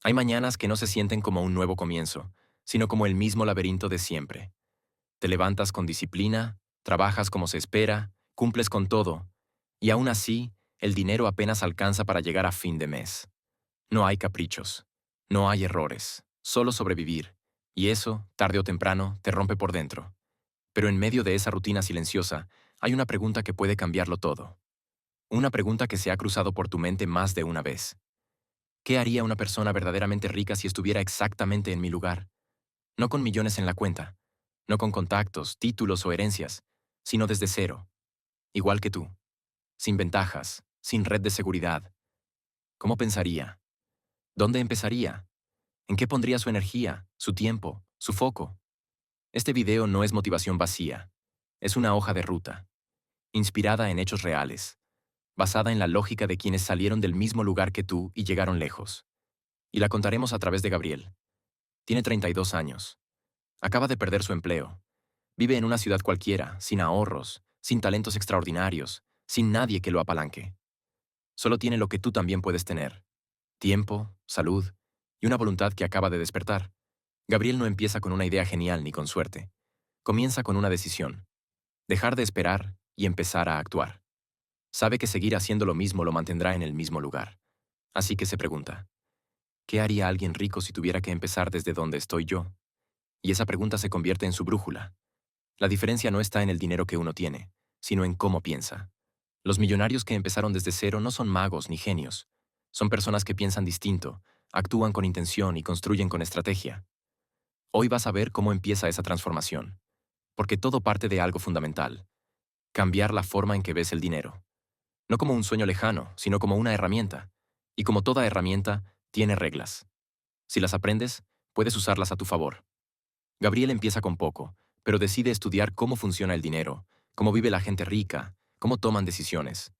Hay mañanas que no se sienten como un nuevo comienzo, sino como el mismo laberinto de siempre. Te levantas con disciplina, trabajas como se espera, cumples con todo, y aún así, el dinero apenas alcanza para llegar a fin de mes. No hay caprichos, no hay errores, solo sobrevivir, y eso, tarde o temprano, te rompe por dentro. Pero en medio de esa rutina silenciosa, hay una pregunta que puede cambiarlo todo. Una pregunta que se ha cruzado por tu mente más de una vez. ¿Qué haría una persona verdaderamente rica si estuviera exactamente en mi lugar? No con millones en la cuenta, no con contactos, títulos o herencias, sino desde cero, igual que tú, sin ventajas, sin red de seguridad. ¿Cómo pensaría? ¿Dónde empezaría? ¿En qué pondría su energía, su tiempo, su foco? Este video no es motivación vacía, es una hoja de ruta, inspirada en hechos reales, basada en la lógica de quienes salieron del mismo lugar que tú y llegaron lejos. Y la contaremos a través de Gabriel. Tiene 32 años. Acaba de perder su empleo. Vive en una ciudad cualquiera, sin ahorros, sin talentos extraordinarios, sin nadie que lo apalanque. Solo tiene lo que tú también puedes tener: tiempo, salud y una voluntad que acaba de despertar. Gabriel no empieza con una idea genial ni con suerte. Comienza con una decisión: dejar de esperar y empezar a actuar. Sabe que seguir haciendo lo mismo lo mantendrá en el mismo lugar. Así que se pregunta: ¿qué haría alguien rico si tuviera que empezar desde donde estoy yo? Y esa pregunta se convierte en su brújula. La diferencia no está en el dinero que uno tiene, sino en cómo piensa. Los millonarios que empezaron desde cero no son magos ni genios. Son personas que piensan distinto, actúan con intención y construyen con estrategia. Hoy vas a ver cómo empieza esa transformación. Porque todo parte de algo fundamental: cambiar la forma en que ves el dinero. No como un sueño lejano, sino como una herramienta. Y como toda herramienta, tiene reglas. Si las aprendes, puedes usarlas a tu favor. Gabriel empieza con poco, pero decide estudiar cómo funciona el dinero, cómo vive la gente rica, cómo toman decisiones.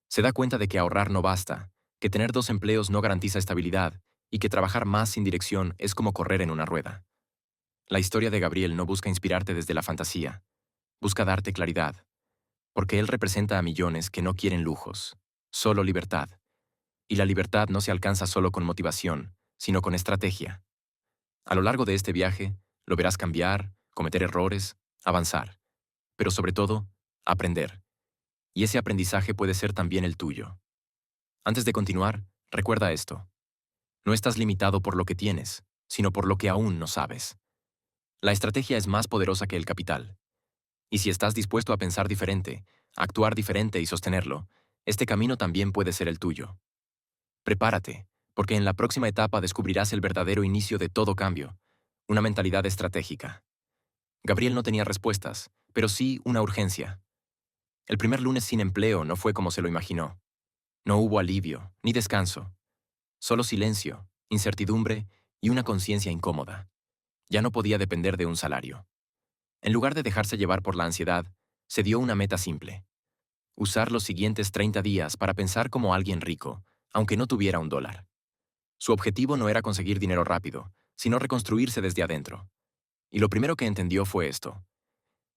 Se da cuenta de que ahorrar no basta, que tener dos empleos no garantiza estabilidad y que trabajar más sin dirección es como correr en una rueda. La historia de Gabriel no busca inspirarte desde la fantasía, busca darte claridad, porque él representa a millones que no quieren lujos, solo libertad. Y la libertad no se alcanza solo con motivación, sino con estrategia. A lo largo de este viaje, lo verás cambiar, cometer errores, avanzar, pero sobre todo, aprender. Y ese aprendizaje puede ser también el tuyo. Antes de continuar, recuerda esto: no estás limitado por lo que tienes, sino por lo que aún no sabes. La estrategia es más poderosa que el capital. Y si estás dispuesto a pensar diferente, a actuar diferente y sostenerlo, este camino también puede ser el tuyo. Prepárate, porque en la próxima etapa descubrirás el verdadero inicio de todo cambio: una mentalidad estratégica. Gabriel no tenía respuestas, pero sí una urgencia. El primer lunes sin empleo no fue como se lo imaginó. No hubo alivio, ni descanso. Solo silencio, incertidumbre y una conciencia incómoda. Ya no podía depender de un salario. En lugar de dejarse llevar por la ansiedad, se dio una meta simple: usar los siguientes 30 días para pensar como alguien rico, aunque no tuviera un dólar. Su objetivo no era conseguir dinero rápido, sino reconstruirse desde adentro. Y lo primero que entendió fue esto: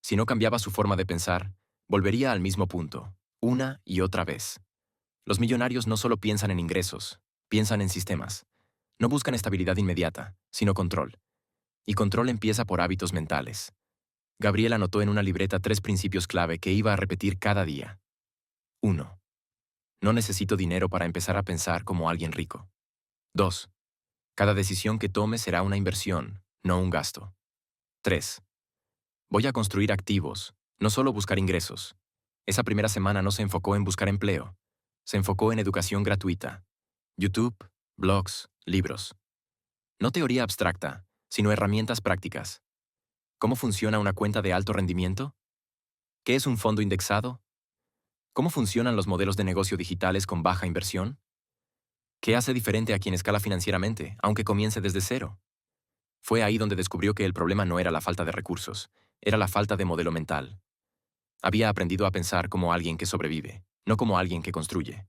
si no cambiaba su forma de pensar, volvería al mismo punto, una y otra vez. Los millonarios no solo piensan en ingresos, piensan en sistemas. No buscan estabilidad inmediata, sino control. Y control empieza por hábitos mentales. Gabriel anotó en una libreta 3 principios clave que iba a repetir cada día. 1. No necesito dinero para empezar a pensar como alguien rico. 2. Cada decisión que tome será una inversión, no un gasto. 3. Voy a construir activos, no solo buscar ingresos. Esa primera semana no se enfocó en buscar empleo. Se enfocó en educación gratuita: YouTube, blogs, libros. No teoría abstracta, sino herramientas prácticas. ¿Cómo funciona una cuenta de alto rendimiento? ¿Qué es un fondo indexado? ¿Cómo funcionan los modelos de negocio digitales con baja inversión? ¿Qué hace diferente a quien escala financieramente, aunque comience desde cero? Fue ahí donde descubrió que el problema no era la falta de recursos, era la falta de modelo mental. Había aprendido a pensar como alguien que sobrevive, no como alguien que construye.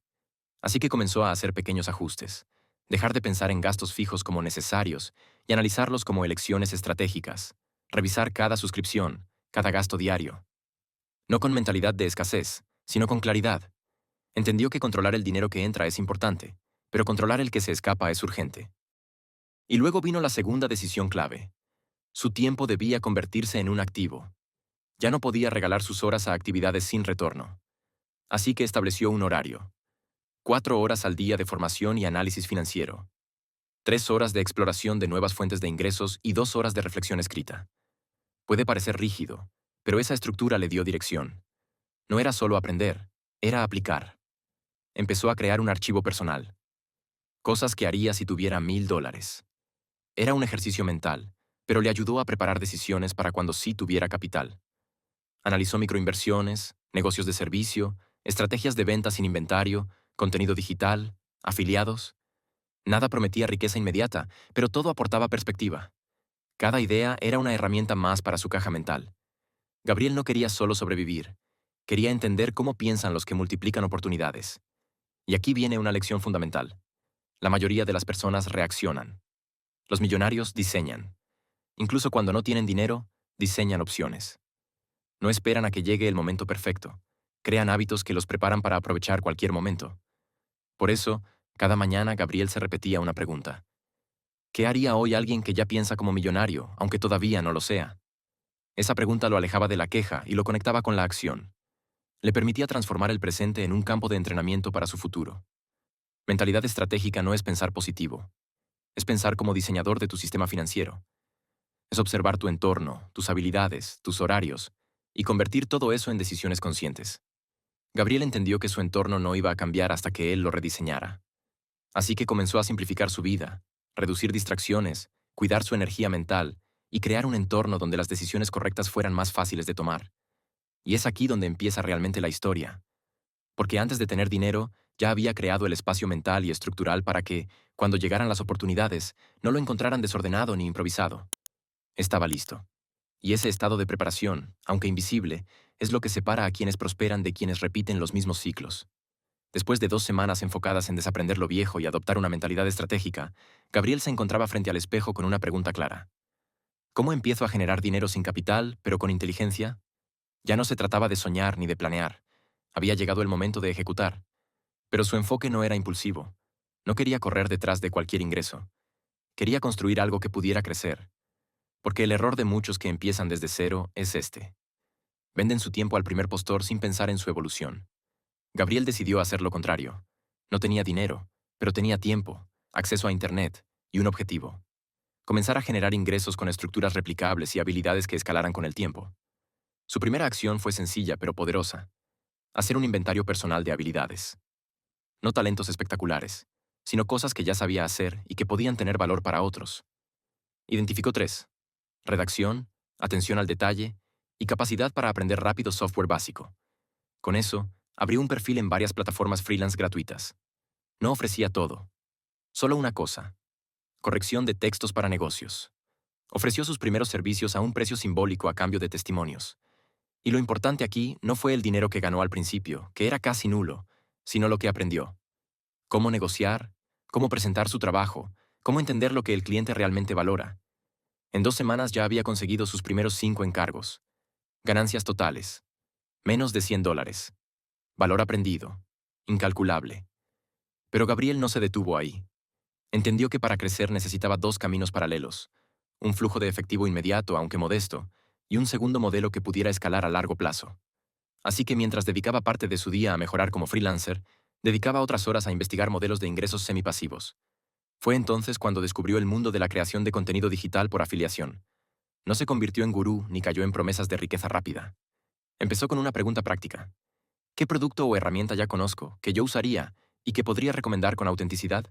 Así que comenzó a hacer pequeños ajustes: dejar de pensar en gastos fijos como necesarios y analizarlos como elecciones estratégicas, revisar cada suscripción, cada gasto diario. No con mentalidad de escasez, sino con claridad. Entendió que controlar el dinero que entra es importante, pero controlar el que se escapa es urgente. Y luego vino la segunda decisión clave. Su tiempo debía convertirse en un activo. Ya no podía regalar sus horas a actividades sin retorno. Así que estableció un horario. 4 horas al día de formación y análisis financiero. 3 horas de exploración de nuevas fuentes de ingresos y 2 horas de reflexión escrita. Puede parecer rígido, pero esa estructura le dio dirección. No era solo aprender, era aplicar. Empezó a crear un archivo personal. Cosas que haría si tuviera $1000. Era un ejercicio mental, pero le ayudó a preparar decisiones para cuando sí tuviera capital. Analizó microinversiones, negocios de servicio, estrategias de venta sin inventario, contenido digital, afiliados. Nada prometía riqueza inmediata, pero todo aportaba perspectiva. Cada idea era una herramienta más para su caja mental. Gabriel no quería solo sobrevivir, quería entender cómo piensan los que multiplican oportunidades. Y aquí viene una lección fundamental. La mayoría de las personas reaccionan. Los millonarios diseñan. Incluso cuando no tienen dinero, diseñan opciones. No esperan a que llegue el momento perfecto. Crean hábitos que los preparan para aprovechar cualquier momento. Por eso, cada mañana Gabriel se repetía una pregunta. ¿Qué haría hoy alguien que ya piensa como millonario, aunque todavía no lo sea? Esa pregunta lo alejaba de la queja y lo conectaba con la acción. Le permitía transformar el presente en un campo de entrenamiento para su futuro. Mentalidad estratégica no es pensar positivo. Es pensar como diseñador de tu sistema financiero. Es observar tu entorno, tus habilidades, tus horarios, y convertir todo eso en decisiones conscientes. Gabriel entendió que su entorno no iba a cambiar hasta que él lo rediseñara. Así que comenzó a simplificar su vida, reducir distracciones, cuidar su energía mental y crear un entorno donde las decisiones correctas fueran más fáciles de tomar. Y es aquí donde empieza realmente la historia. Porque antes de tener dinero, ya había creado el espacio mental y estructural para que, cuando llegaran las oportunidades, no lo encontraran desordenado ni improvisado. Estaba listo. Y ese estado de preparación, aunque invisible, es lo que separa a quienes prosperan de quienes repiten los mismos ciclos. Después de 2 semanas enfocadas en desaprender lo viejo y adoptar una mentalidad estratégica, Gabriel se encontraba frente al espejo con una pregunta clara. ¿Cómo empiezo a generar dinero sin capital, pero con inteligencia? Ya no se trataba de soñar ni de planear. Había llegado el momento de ejecutar. Pero su enfoque no era impulsivo. No quería correr detrás de cualquier ingreso. Quería construir algo que pudiera crecer. Porque el error de muchos que empiezan desde cero es este. Venden su tiempo al primer postor sin pensar en su evolución. Gabriel decidió hacer lo contrario. No tenía dinero, pero tenía tiempo, acceso a Internet y un objetivo. Comenzar a generar ingresos con estructuras replicables y habilidades que escalaran con el tiempo. Su primera acción fue sencilla pero poderosa. Hacer un inventario personal de habilidades. No talentos espectaculares, sino cosas que ya sabía hacer y que podían tener valor para otros. Identificó 3. Redacción, atención al detalle y capacidad para aprender rápido software básico. Con eso, abrió un perfil en varias plataformas freelance gratuitas. No ofrecía todo. Solo una cosa. Corrección de textos para negocios. Ofreció sus primeros servicios a un precio simbólico a cambio de testimonios. Y lo importante aquí no fue el dinero que ganó al principio, que era casi nulo, sino lo que aprendió. Cómo negociar, cómo presentar su trabajo, cómo entender lo que el cliente realmente valora. En 2 semanas ya había conseguido sus primeros 5 encargos. Ganancias totales. Menos de $100. Valor aprendido. Incalculable. Pero Gabriel no se detuvo ahí. Entendió que para crecer necesitaba 2 caminos paralelos. Un flujo de efectivo inmediato, aunque modesto, y un segundo modelo que pudiera escalar a largo plazo. Así que mientras dedicaba parte de su día a mejorar como freelancer, dedicaba otras horas a investigar modelos de ingresos semipasivos. Fue entonces cuando descubrió el mundo de la creación de contenido digital por afiliación. No se convirtió en gurú ni cayó en promesas de riqueza rápida. Empezó con una pregunta práctica. ¿Qué producto o herramienta ya conozco, que yo usaría y que podría recomendar con autenticidad?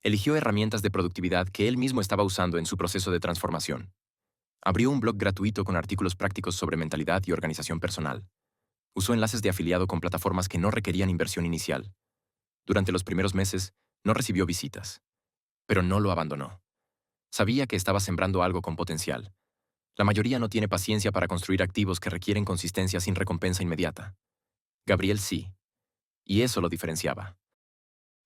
Eligió herramientas de productividad que él mismo estaba usando en su proceso de transformación. Abrió un blog gratuito con artículos prácticos sobre mentalidad y organización personal. Usó enlaces de afiliado con plataformas que no requerían inversión inicial. Durante los primeros meses, no recibió visitas. Pero no lo abandonó. Sabía que estaba sembrando algo con potencial. La mayoría no tiene paciencia para construir activos que requieren consistencia sin recompensa inmediata. Gabriel sí. Y eso lo diferenciaba.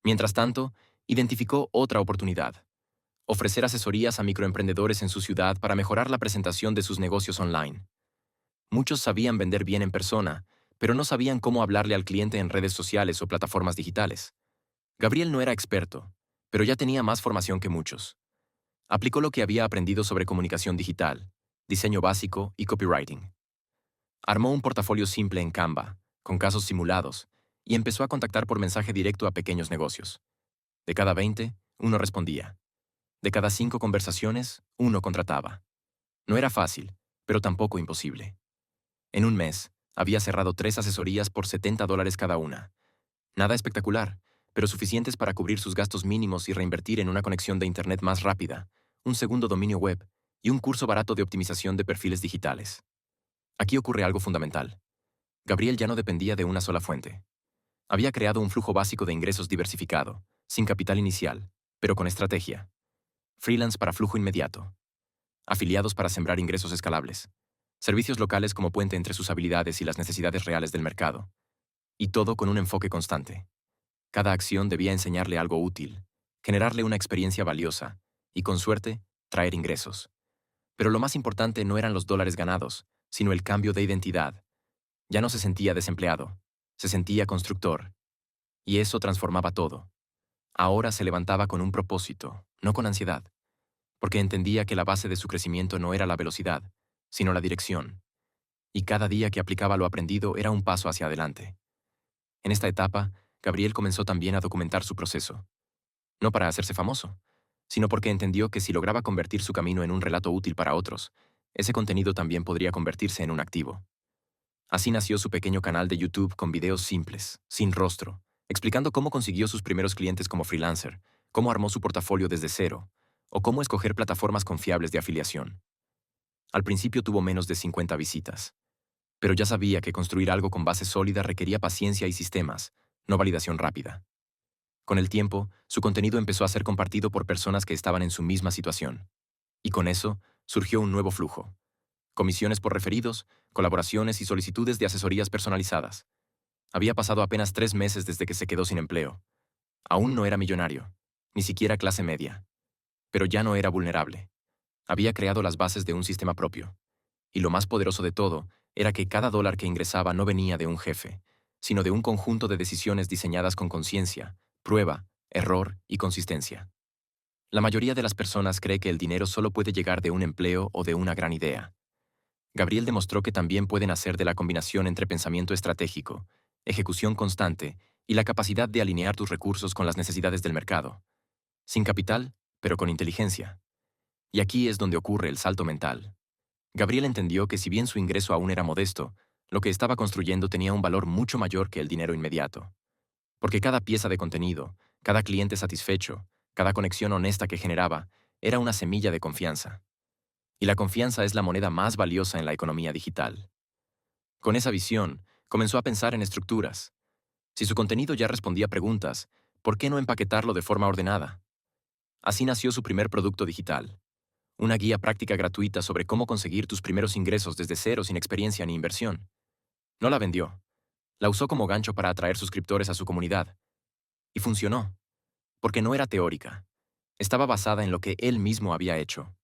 Mientras tanto, identificó otra oportunidad. Ofrecer asesorías a microemprendedores en su ciudad para mejorar la presentación de sus negocios online. Muchos sabían vender bien en persona, pero no sabían cómo hablarle al cliente en redes sociales o plataformas digitales. Gabriel no era experto, pero ya tenía más formación que muchos. Aplicó lo que había aprendido sobre comunicación digital, diseño básico y copywriting. Armó un portafolio simple en Canva, con casos simulados, y empezó a contactar por mensaje directo a pequeños negocios. De cada 20, uno respondía. De cada 5 conversaciones, uno contrataba. No era fácil, pero tampoco imposible. En un mes, había cerrado 3 asesorías por $70 cada una. Nada espectacular, pero suficientes para cubrir sus gastos mínimos y reinvertir en una conexión de Internet más rápida, un segundo dominio web y un curso barato de optimización de perfiles digitales. Aquí ocurre algo fundamental. Gabriel ya no dependía de una sola fuente. Había creado un flujo básico de ingresos diversificado, sin capital inicial, pero con estrategia. Freelance para flujo inmediato. Afiliados para sembrar ingresos escalables. Servicios locales como puente entre sus habilidades y las necesidades reales del mercado. Y todo con un enfoque constante. Cada acción debía enseñarle algo útil, generarle una experiencia valiosa y, con suerte, traer ingresos. Pero lo más importante no eran los dólares ganados, sino el cambio de identidad. Ya no se sentía desempleado, se sentía constructor. Y eso transformaba todo. Ahora se levantaba con un propósito, no con ansiedad, porque entendía que la base de su crecimiento no era la velocidad, sino la dirección. Y cada día que aplicaba lo aprendido era un paso hacia adelante. En esta etapa, Gabriel comenzó también a documentar su proceso. No para hacerse famoso, sino porque entendió que si lograba convertir su camino en un relato útil para otros, ese contenido también podría convertirse en un activo. Así nació su pequeño canal de YouTube con videos simples, sin rostro, explicando cómo consiguió sus primeros clientes como freelancer, cómo armó su portafolio desde cero, o cómo escoger plataformas confiables de afiliación. Al principio tuvo menos de 50 visitas, pero ya sabía que construir algo con base sólida requería paciencia y sistemas, no validación rápida. Con el tiempo, su contenido empezó a ser compartido por personas que estaban en su misma situación. Y con eso, surgió un nuevo flujo. Comisiones por referidos, colaboraciones y solicitudes de asesorías personalizadas. Había pasado apenas 3 meses desde que se quedó sin empleo. Aún no era millonario, ni siquiera clase media. Pero ya no era vulnerable. Había creado las bases de un sistema propio. Y lo más poderoso de todo era que cada dólar que ingresaba no venía de un jefe, sino de un conjunto de decisiones diseñadas con conciencia, prueba, error y consistencia. La mayoría de las personas cree que el dinero solo puede llegar de un empleo o de una gran idea. Gabriel demostró que también puede nacer de la combinación entre pensamiento estratégico, ejecución constante y la capacidad de alinear tus recursos con las necesidades del mercado. Sin capital, pero con inteligencia. Y aquí es donde ocurre el salto mental. Gabriel entendió que si bien su ingreso aún era modesto, lo que estaba construyendo tenía un valor mucho mayor que el dinero inmediato. Porque cada pieza de contenido, cada cliente satisfecho, cada conexión honesta que generaba, era una semilla de confianza. Y la confianza es la moneda más valiosa en la economía digital. Con esa visión, comenzó a pensar en estructuras. Si su contenido ya respondía preguntas, ¿por qué no empaquetarlo de forma ordenada? Así nació su primer producto digital. Una guía práctica gratuita sobre cómo conseguir tus primeros ingresos desde cero sin experiencia ni inversión. No la vendió. La usó como gancho para atraer suscriptores a su comunidad. Y funcionó. Porque no era teórica. Estaba basada en lo que él mismo había hecho.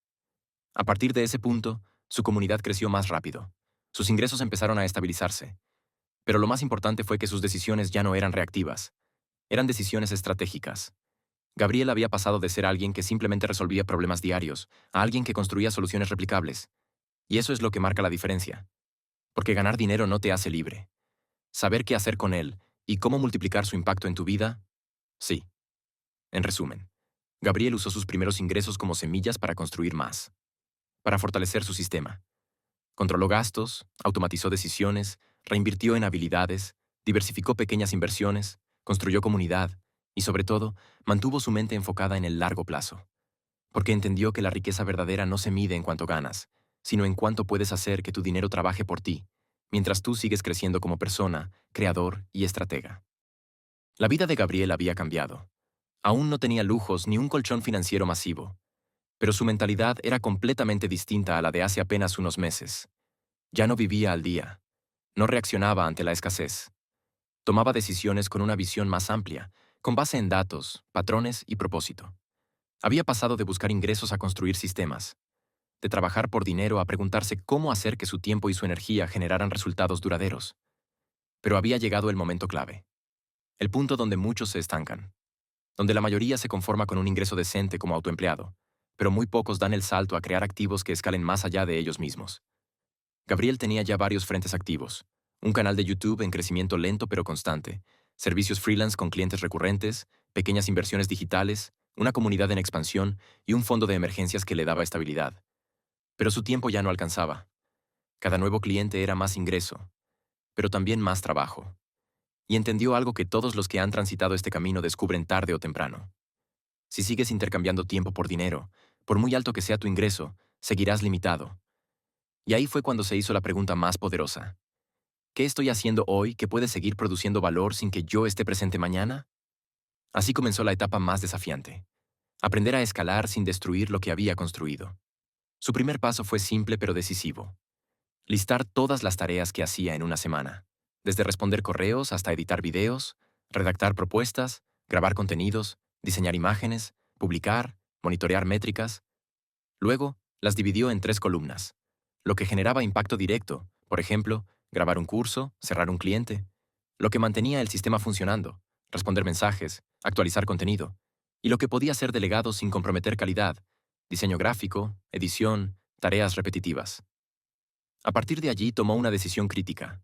A partir de ese punto, su comunidad creció más rápido. Sus ingresos empezaron a estabilizarse. Pero lo más importante fue que sus decisiones ya no eran reactivas. Eran decisiones estratégicas. Gabriel había pasado de ser alguien que simplemente resolvía problemas diarios a alguien que construía soluciones replicables. Y eso es lo que marca la diferencia. Porque ganar dinero no te hace libre. Saber qué hacer con él y cómo multiplicar su impacto en tu vida, sí. En resumen, Gabriel usó sus primeros ingresos como semillas para construir más, para fortalecer su sistema. Controló gastos, automatizó decisiones, reinvirtió en habilidades, diversificó pequeñas inversiones, construyó comunidad y, sobre todo, mantuvo su mente enfocada en el largo plazo. Porque entendió que la riqueza verdadera no se mide en cuánto ganas, sino en cuánto puedes hacer que tu dinero trabaje por ti, mientras tú sigues creciendo como persona, creador y estratega. La vida de Gabriel había cambiado. Aún no tenía lujos ni un colchón financiero masivo, pero su mentalidad era completamente distinta a la de hace apenas unos meses. Ya no vivía al día. No reaccionaba ante la escasez. Tomaba decisiones con una visión más amplia, con base en datos, patrones y propósito. Había pasado de buscar ingresos a construir sistemas, de trabajar por dinero a preguntarse cómo hacer que su tiempo y su energía generaran resultados duraderos. Pero había llegado el momento clave. El punto donde muchos se estancan. Donde la mayoría se conforma con un ingreso decente como autoempleado, pero muy pocos dan el salto a crear activos que escalen más allá de ellos mismos. Gabriel tenía ya varios frentes activos. Un canal de YouTube en crecimiento lento pero constante, servicios freelance con clientes recurrentes, pequeñas inversiones digitales, una comunidad en expansión y un fondo de emergencias que le daba estabilidad. Pero su tiempo ya no alcanzaba. Cada nuevo cliente era más ingreso, pero también más trabajo. Y entendió algo que todos los que han transitado este camino descubren tarde o temprano. Si sigues intercambiando tiempo por dinero, por muy alto que sea tu ingreso, seguirás limitado. Y ahí fue cuando se hizo la pregunta más poderosa. ¿Qué estoy haciendo hoy que puede seguir produciendo valor sin que yo esté presente mañana? Así comenzó la etapa más desafiante. Aprender a escalar sin destruir lo que había construido. Su primer paso fue simple pero decisivo. Listar todas las tareas que hacía en una semana, desde responder correos hasta editar videos, redactar propuestas, grabar contenidos, diseñar imágenes, publicar, monitorear métricas. Luego, las dividió en 3 columnas. Lo que generaba impacto directo, por ejemplo, grabar un curso, cerrar un cliente. Lo que mantenía el sistema funcionando, responder mensajes, actualizar contenido. Y lo que podía ser delegado sin comprometer calidad, diseño gráfico, edición, tareas repetitivas. A partir de allí tomó una decisión crítica.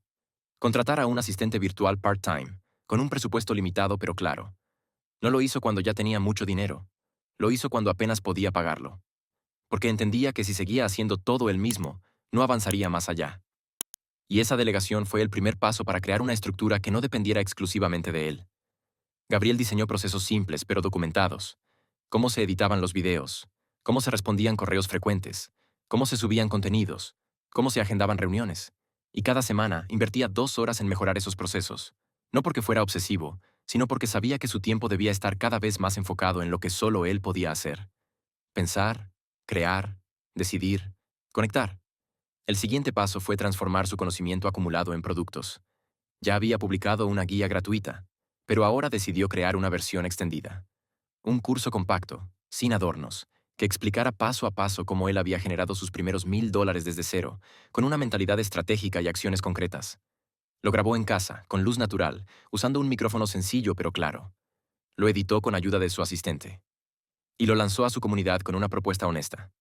Contratar a un asistente virtual part-time, con un presupuesto limitado pero claro. No lo hizo cuando ya tenía mucho dinero. Lo hizo cuando apenas podía pagarlo. Porque entendía que si seguía haciendo todo él mismo, no avanzaría más allá. Y esa delegación fue el primer paso para crear una estructura que no dependiera exclusivamente de él. Gabriel diseñó procesos simples pero documentados. Cómo se editaban los videos, cómo se respondían correos frecuentes, cómo se subían contenidos, cómo se agendaban reuniones. Y cada semana invertía 2 horas en mejorar esos procesos. No porque fuera obsesivo, sino porque sabía que su tiempo debía estar cada vez más enfocado en lo que solo él podía hacer. Pensar, crear, decidir, conectar. El siguiente paso fue transformar su conocimiento acumulado en productos. Ya había publicado una guía gratuita, pero ahora decidió crear una versión extendida. Un curso compacto, sin adornos, que explicara paso a paso cómo él había generado sus primeros $1000 desde cero, con una mentalidad estratégica y acciones concretas. Lo grabó en casa, con luz natural, usando un micrófono sencillo pero claro. Lo editó con ayuda de su asistente. Y lo lanzó a su comunidad con una propuesta honesta.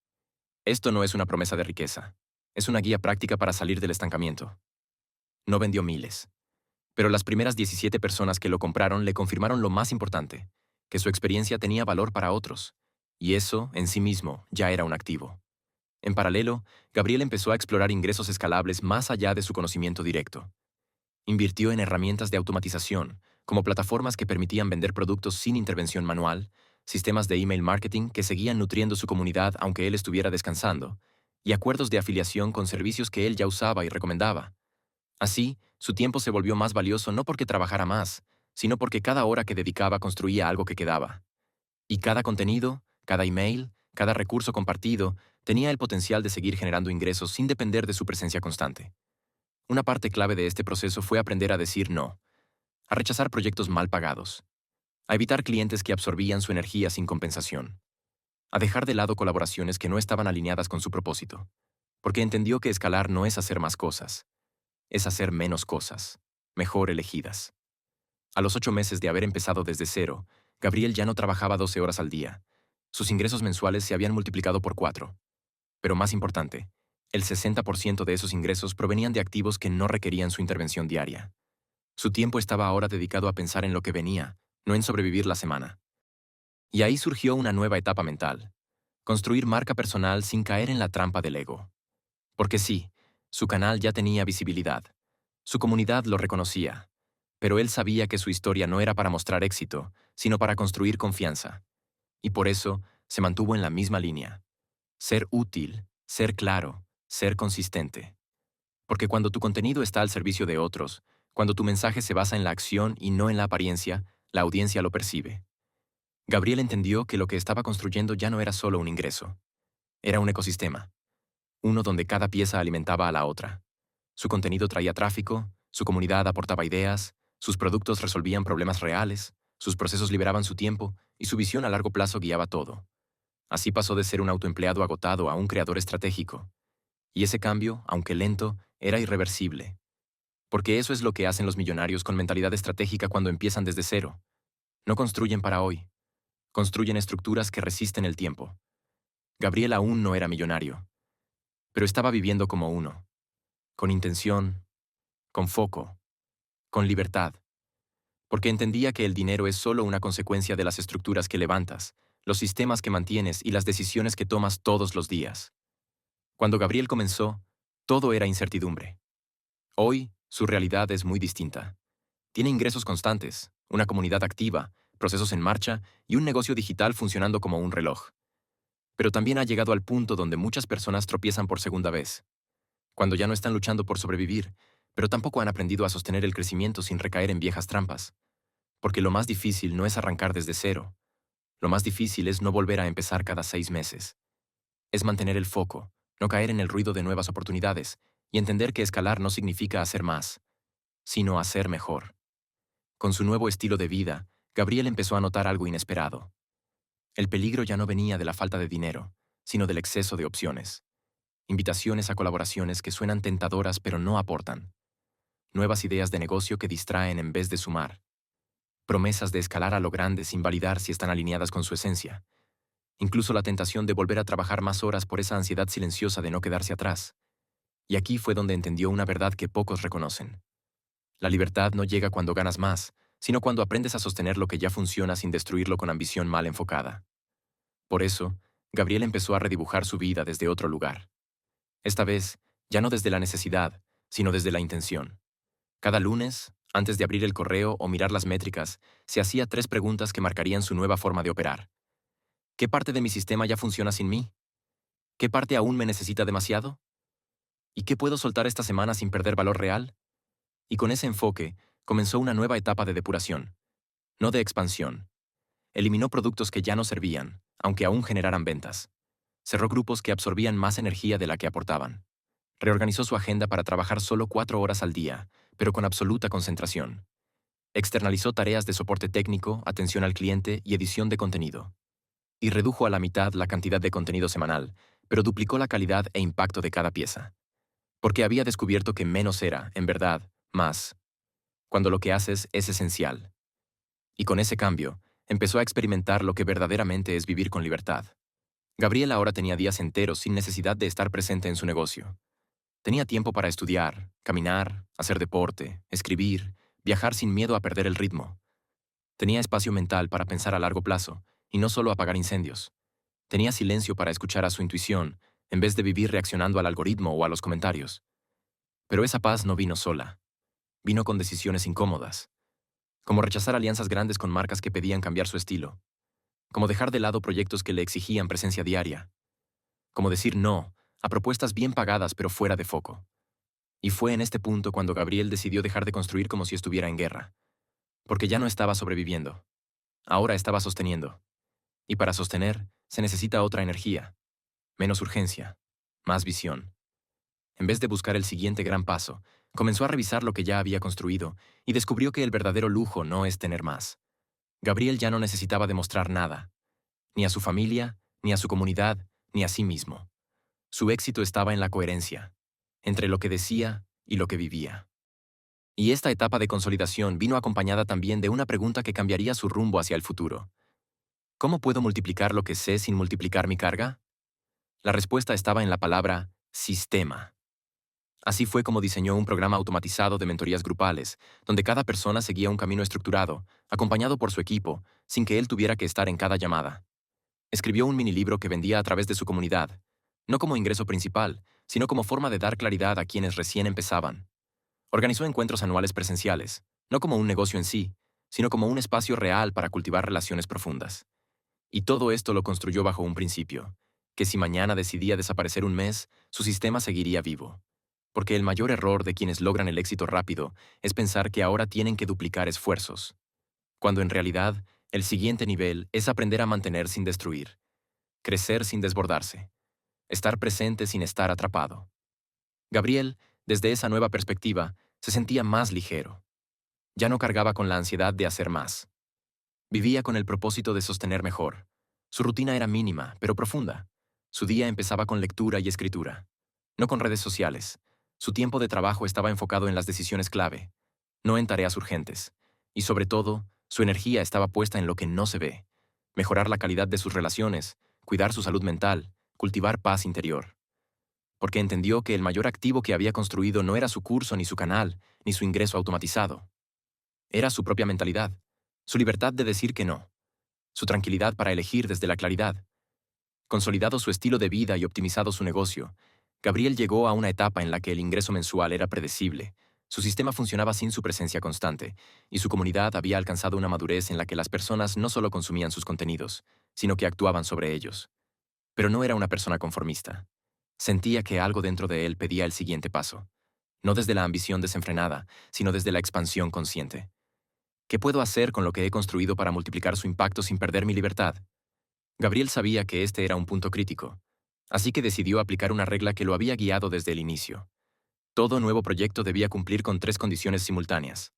Esto no es una promesa de riqueza. Es una guía práctica para salir del estancamiento. No vendió miles. Pero las primeras 17 personas que lo compraron le confirmaron lo más importante, que su experiencia tenía valor para otros. Y eso, en sí mismo, ya era un activo. En paralelo, Gabriel empezó a explorar ingresos escalables más allá de su conocimiento directo. Invirtió en herramientas de automatización, como plataformas que permitían vender productos sin intervención manual, sistemas de email marketing que seguían nutriendo su comunidad aunque él estuviera descansando, y acuerdos de afiliación con servicios que él ya usaba y recomendaba. Así, su tiempo se volvió más valioso no porque trabajara más, sino porque cada hora que dedicaba construía algo que quedaba. Y cada contenido, cada email, cada recurso compartido, tenía el potencial de seguir generando ingresos sin depender de su presencia constante. Una parte clave de este proceso fue aprender a decir no, a rechazar proyectos mal pagados, a evitar clientes que absorbían su energía sin compensación, a dejar de lado colaboraciones que no estaban alineadas con su propósito, porque entendió que escalar no es hacer más cosas, es hacer menos cosas, mejor elegidas. A los 8 meses de haber empezado desde cero, Gabriel ya no trabajaba 12 horas al día. Sus ingresos mensuales se habían multiplicado por 4. Pero más importante, el 60% de esos ingresos provenían de activos que no requerían su intervención diaria. Su tiempo estaba ahora dedicado a pensar en lo que venía, no en sobrevivir la semana. Y ahí surgió una nueva etapa mental. Construir marca personal sin caer en la trampa del ego. Porque sí, su canal ya tenía visibilidad. Su comunidad lo reconocía. Pero él sabía que su historia no era para mostrar éxito, sino para construir confianza. Y por eso se mantuvo en la misma línea. Ser útil, ser claro, ser consistente. Porque cuando tu contenido está al servicio de otros, cuando tu mensaje se basa en la acción y no en la apariencia, la audiencia lo percibe. Gabriel entendió que lo que estaba construyendo ya no era solo un ingreso. Era un ecosistema. Uno donde cada pieza alimentaba a la otra. Su contenido traía tráfico, su comunidad aportaba ideas, sus productos resolvían problemas reales, sus procesos liberaban su tiempo y su visión a largo plazo guiaba todo. Así pasó de ser un autoempleado agotado a un creador estratégico. Y ese cambio, aunque lento, era irreversible. Porque eso es lo que hacen los millonarios con mentalidad estratégica cuando empiezan desde cero. No construyen para hoy. Construyen estructuras que resisten el tiempo. Gabriel aún no era millonario, pero estaba viviendo como uno, con intención, con foco, con libertad, porque entendía que el dinero es solo una consecuencia de las estructuras que levantas, los sistemas que mantienes y las decisiones que tomas todos los días. Cuando Gabriel comenzó, todo era incertidumbre. Hoy, su realidad es muy distinta. Tiene ingresos constantes, una comunidad activa, procesos en marcha y un negocio digital funcionando como un reloj. Pero también ha llegado al punto donde muchas personas tropiezan por segunda vez, cuando ya no están luchando por sobrevivir, pero tampoco han aprendido a sostener el crecimiento sin recaer en viejas trampas. Porque lo más difícil no es arrancar desde cero. Lo más difícil es no volver a empezar cada 6 meses. Es mantener el foco, no caer en el ruido de nuevas oportunidades y entender que escalar no significa hacer más, sino hacer mejor. Con su nuevo estilo de vida, Gabriel empezó a notar algo inesperado. El peligro ya no venía de la falta de dinero, sino del exceso de opciones. Invitaciones a colaboraciones que suenan tentadoras pero no aportan. Nuevas ideas de negocio que distraen en vez de sumar. Promesas de escalar a lo grande sin validar si están alineadas con su esencia. Incluso la tentación de volver a trabajar más horas por esa ansiedad silenciosa de no quedarse atrás. Y aquí fue donde entendió una verdad que pocos reconocen. La libertad no llega cuando ganas más, sino cuando aprendes a sostener lo que ya funciona sin destruirlo con ambición mal enfocada. Por eso, Gabriel empezó a redibujar su vida desde otro lugar. Esta vez, ya no desde la necesidad, sino desde la intención. Cada lunes, antes de abrir el correo o mirar las métricas, se hacía 3 preguntas que marcarían su nueva forma de operar. ¿Qué parte de mi sistema ya funciona sin mí? ¿Qué parte aún me necesita demasiado? ¿Y qué puedo soltar esta semana sin perder valor real? Y con ese enfoque, comenzó una nueva etapa de depuración, no de expansión. Eliminó productos que ya no servían, aunque aún generaran ventas. Cerró grupos que absorbían más energía de la que aportaban. Reorganizó su agenda para trabajar solo 4 horas al día, pero con absoluta concentración. Externalizó tareas de soporte técnico, atención al cliente y edición de contenido. Y redujo a la mitad la cantidad de contenido semanal, pero duplicó la calidad e impacto de cada pieza. Porque había descubierto que menos era, en verdad, más, cuando lo que haces es esencial. Y con ese cambio, empezó a experimentar lo que verdaderamente es vivir con libertad. Gabriel ahora tenía días enteros sin necesidad de estar presente en su negocio. Tenía tiempo para estudiar, caminar, hacer deporte, escribir, viajar sin miedo a perder el ritmo. Tenía espacio mental para pensar a largo plazo, y no solo apagar incendios. Tenía silencio para escuchar a su intuición, en vez de vivir reaccionando al algoritmo o a los comentarios. Pero esa paz no vino sola. Vino con decisiones incómodas, como rechazar alianzas grandes con marcas que pedían cambiar su estilo, como dejar de lado proyectos que le exigían presencia diaria, como decir no a propuestas bien pagadas pero fuera de foco. Y fue en este punto cuando Gabriel decidió dejar de construir como si estuviera en guerra, porque ya no estaba sobreviviendo, ahora estaba sosteniendo. Y para sostener, se necesita otra energía, menos urgencia, más visión. En vez de buscar el siguiente gran paso, comenzó a revisar lo que ya había construido y descubrió que el verdadero lujo no es tener más. Gabriel ya no necesitaba demostrar nada, ni a su familia, ni a su comunidad, ni a sí mismo. Su éxito estaba en la coherencia, entre lo que decía y lo que vivía. Y esta etapa de consolidación vino acompañada también de una pregunta que cambiaría su rumbo hacia el futuro. ¿Cómo puedo multiplicar lo que sé sin multiplicar mi carga? La respuesta estaba en la palabra sistema. Así fue como diseñó un programa automatizado de mentorías grupales, donde cada persona seguía un camino estructurado, acompañado por su equipo, sin que él tuviera que estar en cada llamada. Escribió un minilibro que vendía a través de su comunidad, no como ingreso principal, sino como forma de dar claridad a quienes recién empezaban. Organizó encuentros anuales presenciales, no como un negocio en sí, sino como un espacio real para cultivar relaciones profundas. Y todo esto lo construyó bajo un principio, que si mañana decidía desaparecer un mes, su sistema seguiría vivo. Porque el mayor error de quienes logran el éxito rápido es pensar que ahora tienen que duplicar esfuerzos, cuando en realidad el siguiente nivel es aprender a mantener sin destruir, crecer sin desbordarse, estar presente sin estar atrapado. Gabriel, desde esa nueva perspectiva, se sentía más ligero. Ya no cargaba con la ansiedad de hacer más. Vivía con el propósito de sostener mejor. Su rutina era mínima, pero profunda. Su día empezaba con lectura y escritura, no con redes sociales. Su tiempo de trabajo estaba enfocado en las decisiones clave, no en tareas urgentes. Y sobre todo, su energía estaba puesta en lo que no se ve. Mejorar la calidad de sus relaciones, cuidar su salud mental, cultivar paz interior, porque entendió que el mayor activo que había construido no era su curso ni su canal, ni su ingreso automatizado. Era su propia mentalidad, su libertad de decir que no, su tranquilidad para elegir desde la claridad. Consolidado su estilo de vida y optimizado su negocio, Gabriel llegó a una etapa en la que el ingreso mensual era predecible, su sistema funcionaba sin su presencia constante, y su comunidad había alcanzado una madurez en la que las personas no solo consumían sus contenidos, sino que actuaban sobre ellos. Pero no era una persona conformista. Sentía que algo dentro de él pedía el siguiente paso, no desde la ambición desenfrenada, sino desde la expansión consciente. ¿Qué puedo hacer con lo que he construido para multiplicar su impacto sin perder mi libertad? Gabriel sabía que este era un punto crítico, así que decidió aplicar una regla que lo había guiado desde el inicio. Todo nuevo proyecto debía cumplir con tres condiciones simultáneas: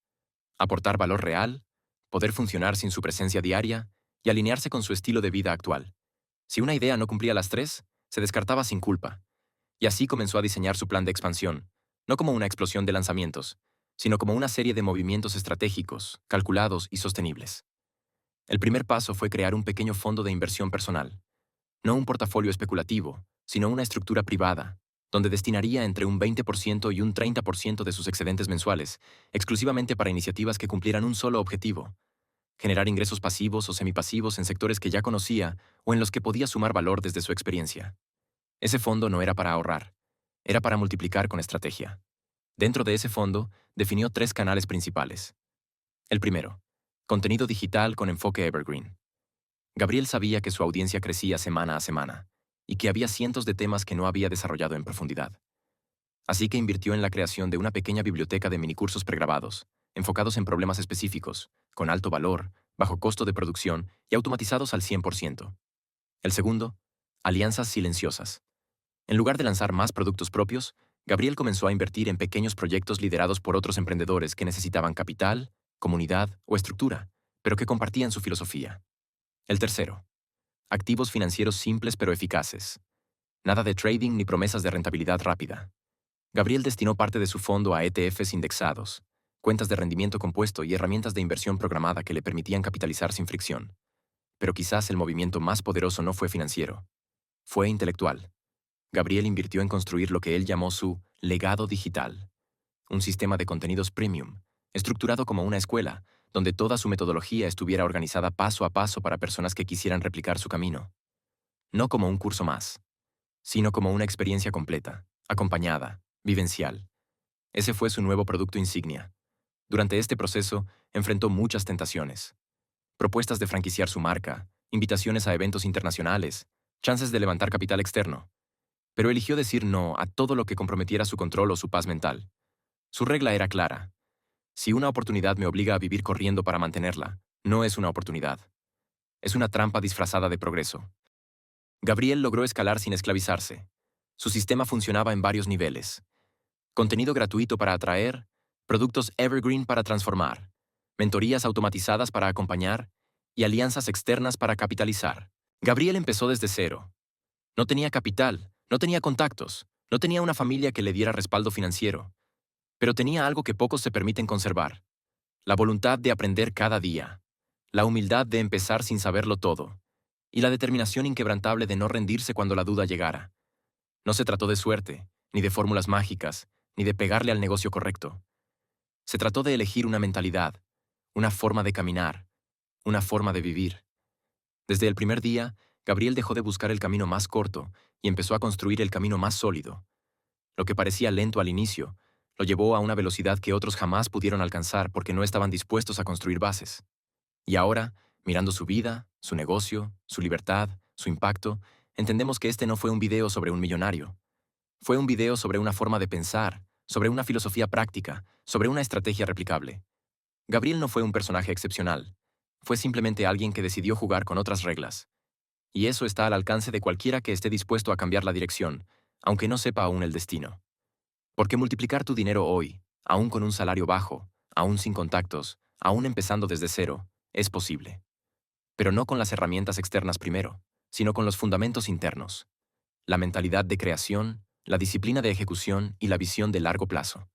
aportar valor real, poder funcionar sin su presencia diaria y alinearse con su estilo de vida actual. Si una idea no cumplía las tres, se descartaba sin culpa. Y así comenzó a diseñar su plan de expansión, no como una explosión de lanzamientos, sino como una serie de movimientos estratégicos, calculados y sostenibles. El primer paso fue crear un pequeño fondo de inversión personal, no un portafolio especulativo, sino una estructura privada, donde destinaría entre un 20% y un 30% de sus excedentes mensuales, exclusivamente para iniciativas que cumplieran un solo objetivo: generar ingresos pasivos o semipasivos en sectores que ya conocía o en los que podía sumar valor desde su experiencia. Ese fondo no era para ahorrar, era para multiplicar con estrategia. Dentro de ese fondo, definió tres canales principales. El primero, contenido digital con enfoque evergreen. Gabriel sabía que su audiencia crecía semana a semana y que había cientos de temas que no había desarrollado en profundidad. Así que invirtió en la creación de una pequeña biblioteca de minicursos pregrabados, enfocados en problemas específicos, con alto valor, bajo costo de producción y automatizados al 100%. El segundo, alianzas silenciosas. En lugar de lanzar más productos propios, Gabriel comenzó a invertir en pequeños proyectos liderados por otros emprendedores que necesitaban capital, comunidad o estructura, pero que compartían su filosofía. El tercero, activos financieros simples pero eficaces. Nada de trading ni promesas de rentabilidad rápida. Gabriel destinó parte de su fondo a ETFs indexados, cuentas de rendimiento compuesto y herramientas de inversión programada que le permitían capitalizar sin fricción. Pero quizás el movimiento más poderoso no fue financiero, fue intelectual. Gabriel invirtió en construir lo que él llamó su legado digital, un sistema de contenidos premium, estructurado como una escuela, donde toda su metodología estuviera organizada paso a paso para personas que quisieran replicar su camino. No como un curso más, sino como una experiencia completa, acompañada, vivencial. Ese fue su nuevo producto insignia. Durante este proceso, enfrentó muchas tentaciones: propuestas de franquiciar su marca, invitaciones a eventos internacionales, chances de levantar capital externo. Pero eligió decir no a todo lo que comprometiera su control o su paz mental. Su regla era clara: si una oportunidad me obliga a vivir corriendo para mantenerla, no es una oportunidad. Es una trampa disfrazada de progreso. Gabriel logró escalar sin esclavizarse. Su sistema funcionaba en varios niveles: contenido gratuito para atraer, productos evergreen para transformar, mentorías automatizadas para acompañar y alianzas externas para capitalizar. Gabriel empezó desde cero. No tenía capital, no tenía contactos, no tenía una familia que le diera respaldo financiero, pero tenía algo que pocos se permiten conservar: la voluntad de aprender cada día, la humildad de empezar sin saberlo todo, y la determinación inquebrantable de no rendirse cuando la duda llegara. No se trató de suerte, ni de fórmulas mágicas, ni de pegarle al negocio correcto. Se trató de elegir una mentalidad, una forma de caminar, una forma de vivir. Desde el primer día, Gabriel dejó de buscar el camino más corto y empezó a construir el camino más sólido. Lo que parecía lento al inicio, lo llevó a una velocidad que otros jamás pudieron alcanzar porque no estaban dispuestos a construir bases. Y ahora, mirando su vida, su negocio, su libertad, su impacto, entendemos que este no fue un video sobre un millonario. Fue un video sobre una forma de pensar, sobre una filosofía práctica, sobre una estrategia replicable. Gabriel no fue un personaje excepcional. Fue simplemente alguien que decidió jugar con otras reglas. Y eso está al alcance de cualquiera que esté dispuesto a cambiar la dirección, aunque no sepa aún el destino. Porque multiplicar tu dinero hoy, aún con un salario bajo, aún sin contactos, aún empezando desde cero, es posible. Pero no con las herramientas externas primero, sino con los fundamentos internos: la mentalidad de creación, la disciplina de ejecución y la visión de largo plazo.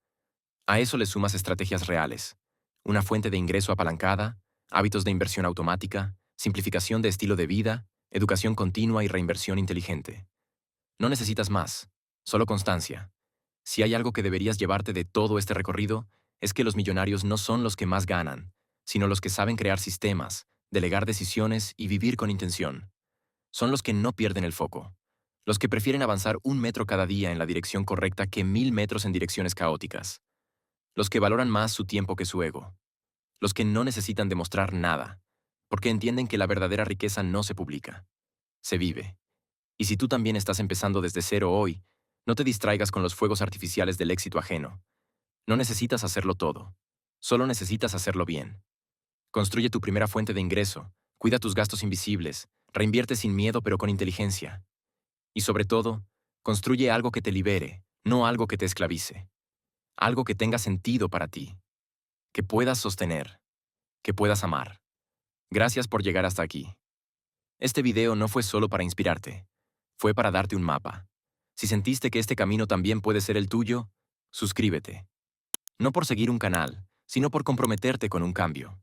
A eso le sumas estrategias reales: una fuente de ingreso apalancada, hábitos de inversión automática, simplificación de estilo de vida, educación continua y reinversión inteligente. No necesitas más, solo constancia. Si hay algo que deberías llevarte de todo este recorrido, es que los millonarios no son los que más ganan, sino los que saben crear sistemas, delegar decisiones y vivir con intención. Son los que no pierden el foco. Los que prefieren avanzar 1 metro cada día en la dirección correcta que 1000 metros en direcciones caóticas. Los que valoran más su tiempo que su ego. Los que no necesitan demostrar nada, porque entienden que la verdadera riqueza no se publica, se vive. Y si tú también estás empezando desde cero hoy, no te distraigas con los fuegos artificiales del éxito ajeno. No necesitas hacerlo todo. Solo necesitas hacerlo bien. Construye tu primera fuente de ingreso, cuida tus gastos invisibles, reinvierte sin miedo pero con inteligencia. Y sobre todo, construye algo que te libere, no algo que te esclavice. Algo que tenga sentido para ti, que puedas sostener, que puedas amar. Gracias por llegar hasta aquí. Este video no fue solo para inspirarte, fue para darte un mapa. Si sentiste que este camino también puede ser el tuyo, suscríbete. No por seguir un canal, sino por comprometerte con un cambio.